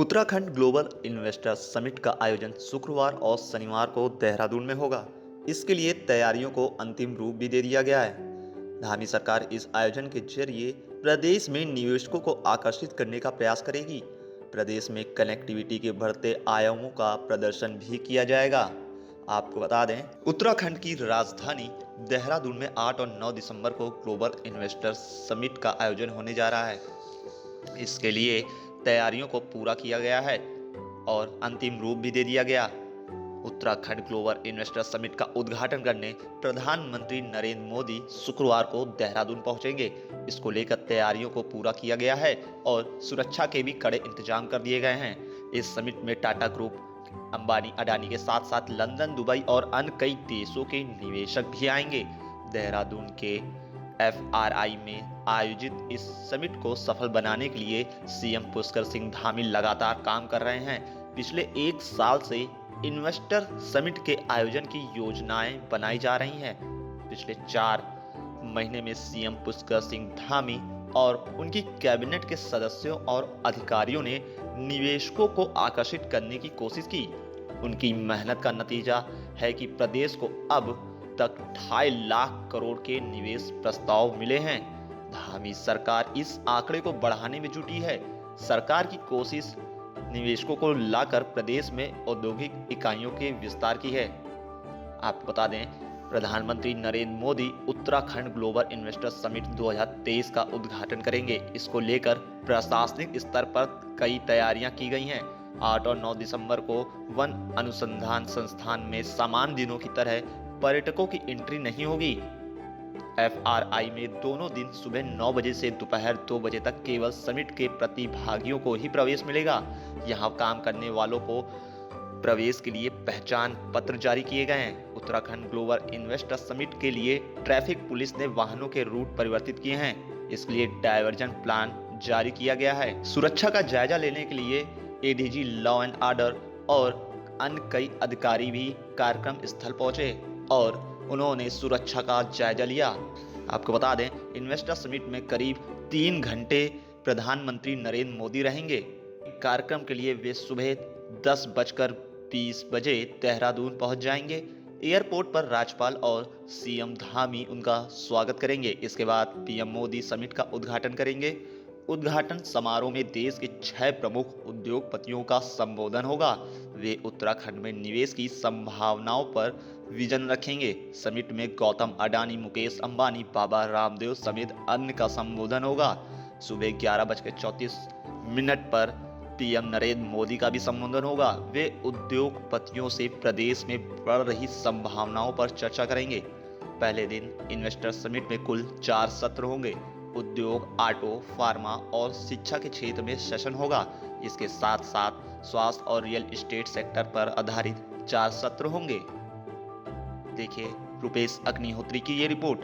Uttarakhand global investors summit का आयोजन शुक्रवार और शनिवार को देहरादून में होगा। इसके लिए तैयारियों को अंतिम रूप भी दे दिया गया है। धामी सरकार इस आयोजन के जरिए प्रदेश में निवेशकों को आकर्षित करने का प्रयास करेगी। प्रदेश में कनेक्टिविटी के बढ़ते आयामों का प्रदर्शन भी किया जाएगा। आपको बता दें, उत्तराखंड की राजधानी देहरादून में 8 और 9 दिसंबर को ग्लोबल इन्वेस्टर्स समिट का आयोजन होने जा रहा है। इसके लिए तैयारियों को पूरा किया गया है और अंतिम रूप भी दे दिया गया। उत्तराखंड ग्लोबल इन्वेस्टर समिट का उद्घाटन करने प्रधानमंत्री नरेंद्र मोदी शुक्रवार को देहरादून पहुंचेंगे। इसको लेकर तैयारियों को पूरा किया गया है और सुरक्षा के भी कड़े इंतजाम कर दिए गए हैं। इस समिट में टाटा ग्रुप, अंबानी, अडानी के साथ साथ लंदन, दुबई और अन्य कई देशों के निवेशक भी आएंगे। देहरादून के FRI में आयोजित इस समिट को सफल बनाने के लिए CM पुष्कर सिंह धामी लगातार काम कर रहे हैं। पिछले 1 साल से इन्वेस्टर समिट के आयोजन की योजनाएं बनाई जा रही हैं। पिछले 4 महीने में CM पुष्कर सिंह धामी और उनकी कैबिनेट के सदस्यों और अधिकारियों ने निवेशकों को आकर्षित करने की कोशिश की। उनकी मेहनत का नतीजा है कि प्रदेश को अब तक 2.5 लाख करोड़ के निवेश प्रस्ताव मिले हैं। धामी सरकार इस आंकड़े को बढ़ाने में जुटी है। सरकार की कोशिश निवेशकों को लाकर प्रदेश में औद्योगिक इकाइयों के विस्तार की है। आपको बता दें, प्रधानमंत्री Narendra Modi Uttarakhand global investor summit 2023 का उद्घाटन करेंगे। इसको लेकर प्रशासनिक स्तर पर कई तैयारियां की गई हैं। 8 और 9 दिसंबर को वन अनुसंधान संस्थान में सामान्य दिनों की तरह पर्यटकों की एंट्री नहीं होगी। FRI में दोनों दिन सुबह 9 बजे से दोपहर 2 बजे तक केवल समिट के प्रतिभागियों को ही प्रवेश मिलेगा। यहां काम करने वालों को प्रवेश के लिए पहचान पत्र जारी किए गए हैं। उत्तराखंड ग्लोबल इन्वेस्टर समिट के लिए ट्रैफिक पुलिस ने वाहनों के रूट परिवर्तित किए हैं। इसके लिए डायवर्जन प्लान जारी किया गया है। सुरक्षा का जायजा लेने के लिए ADG लॉ एंड ऑर्डर और अन्य कई अधिकारी भी कार्यक्रम स्थल पहुंचे और उन्होंने सुरक्षा का जायजा लिया। आपको बता दें, इन्वेस्टर समिट में करीब 3 घंटे प्रधानमंत्री नरेंद्र मोदी रहेंगे। कार्यक्रम के लिए वे सुबह 10:20 बजे देहरादून पहुंच जाएंगे। एयरपोर्ट पर राज्यपाल और CM धामी उनका स्वागत करेंगे। इसके बाद PM मोदी समिट का उद्घाटन करेंगे। उद्घाटन समारोह में देश के 6 प्रमुख उद्योगपतियों का संबोधन होगा। वे उत्तराखंड में निवेश की संभावनाओं पर विजन रखेंगे। समिट में गौतम अडानी, मुकेश अंबानी, बाबा रामदेव समेत अन्य का संबोधन होगा। सुबह 11:34 पर PM नरेंद्र मोदी का भी संबोधन होगा। वे उद्योगपतियों से प्रदेश में बढ़ रही संभावनाओं पर चर्चा करेंगे। पहले दिन इन्वेस्टर समिट में कुल 4 सत्र होंगे। उद्योग, ऑटो, फार्मा और शिक्षा के क्षेत्र में सेशन होगा। इसके साथ साथ स्वास्थ्य और रियल एस्टेट सेक्टर पर आधारित 4 सत्र होंगे। देखिए रुपेश अग्निहोत्री की ये रिपोर्ट।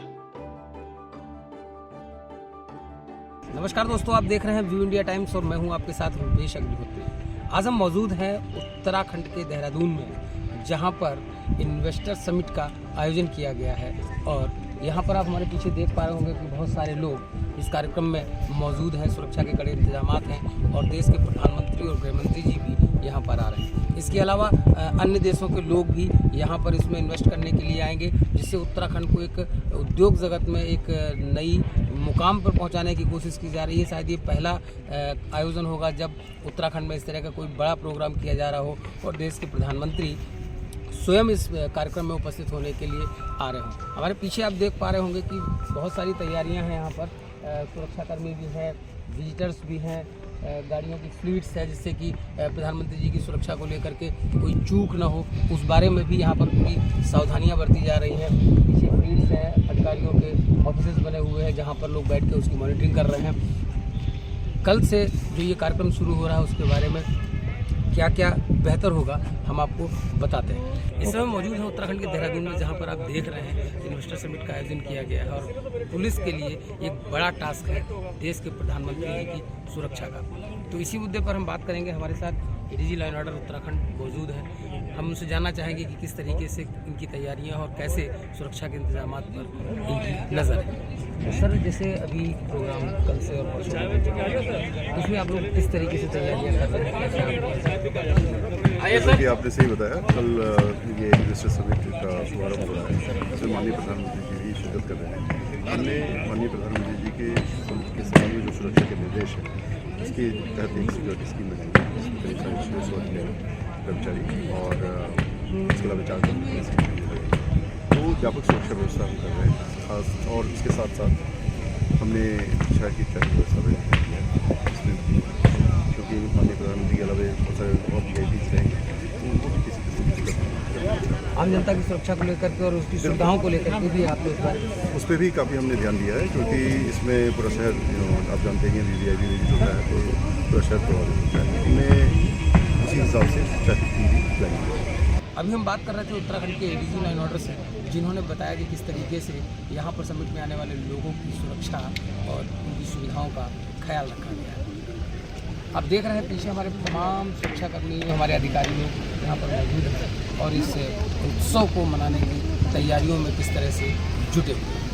नमस्कार दोस्तों, आप देख रहे हैं व्यू इंडिया टाइम्स और मैं हूं आपके साथ रुपेश अग्निहोत्री। आज हम मौजूद हैं उत्तराखंड के देहरादून में, जहां पर इन्वेस्टर समिट का आयोजन किया गया है और यहाँ पर आप हमारे पीछे देख पा रहे होंगे कि बहुत सारे लोग इस कार्यक्रम में मौजूद हैं। सुरक्षा के कड़े इंतजाम हैं और देश के प्रधानमंत्री और गृहमंत्री जी भी यहाँ पर आ रहे हैं। इसके अलावा अन्य देशों के लोग भी यहाँ पर इसमें इन्वेस्ट करने के लिए आएंगे, जिससे उत्तराखंड को एक उद्योग जगत में एक नई मुकाम पर पहुँचाने की कोशिश की जा रही है। शायद ये पहला आयोजन होगा जब उत्तराखंड में इस तरह का कोई बड़ा प्रोग्राम किया जा रहा हो और देश के प्रधानमंत्री स्वयं इस कार्यक्रम में उपस्थित होने के लिए आ रहे हों। हमारे पीछे आप देख पा रहे होंगे कि बहुत सारी तैयारियां हैं यहाँ पर। सुरक्षाकर्मी भी हैं, विजिटर्स भी हैं, गाड़ियों की फ्लीट्स है, जिससे कि प्रधानमंत्री जी की सुरक्षा को लेकर के कोई चूक ना हो, उस बारे में भी यहाँ पर पूरी सावधानियाँ बरती जा रही हैं। पीछे फ्लीट्स हैं, अधिकारियों के ऑफिस बने हुए हैं जहाँ पर लोग बैठ के उसकी मॉनिटरिंग कर रहे हैं। कल से जो ये कार्यक्रम शुरू हो रहा है उसके बारे में क्या क्या बेहतर होगा हम आपको बताते हैं। इस समय मौजूद है उत्तराखंड के देहरादून में, जहां पर आप देख रहे हैं इन्वेस्टर समिट का आयोजन किया गया है और पुलिस के लिए एक बड़ा टास्क है देश के प्रधानमंत्री जी की सुरक्षा का। तो इसी मुद्दे पर हम बात करेंगे। हमारे साथ ADG law and order Uttarakhand मौजूद है। हम उनसे जानना चाहेंगे कि किस तरीके से इनकी तैयारियां और कैसे सुरक्षा के इंतजाम पर इनकी नज़र है। सर, जैसे अभी प्रोग्राम कल से और परसों, उसमें आप लोग किस तरीके से तैयारियां कर रहे हैं? जैसा कि आपने सही बताया, कल ये इन्वेस्टर समिट का शुभारंभ हो रहा है। इसमें माननीय प्रधानमंत्री जी भी शिरकत कर रहे हैं। हमने माननीय प्रधानमंत्री जी के सभा में जो सुरक्षा के निर्देश हैं, इसके तहत एक सिक्योरिटी स्कीम बनाई है, जिसमें करीब 650 कर्मचारी और इसके अलावा 4 तो व्यापक सुरक्षा व्यवस्था हम कर रहे हैं। खास और इसके साथ साथ हमने शिक्षा की ट्रैफिक व्यवस्था भी की है, इसमें क्योंकि माननीय प्रधानमंत्री के अलावा बहुत सारे और VIP रहेंगे, तो उनको भी किसी किस्म की दिक्कत नहीं। आम जनता की सुरक्षा को लेकर के और उसकी सुविधाओं को लेकर के भी आप उस पर भी काफ़ी हमने ध्यान दिया है, क्योंकि इसमें पूरा शहर आप जानते हैं VIP विजिट होता है तो पूरा शहर प्रभावित होता है। हमने उसी हिसाब से ट्रैफिक की भी प्लानिंग की। अभी हम बात कर रहे थे उत्तराखंड के ADG लॉ एंड ऑर्डर से, जिन्होंने बताया कि किस तरीके से यहाँ पर समिट में आने वाले लोगों की सुरक्षा और उनकी सुविधाओं का ख्याल रखा गया है। आप देख रहे हैं पीछे हमारे तमाम सुरक्षाकर्मी, हमारे अधिकारी लोग यहाँ पर मौजूद हैं और इस उत्सव को मनाने की तैयारियों में किस तरह से जुटे हुए हैं।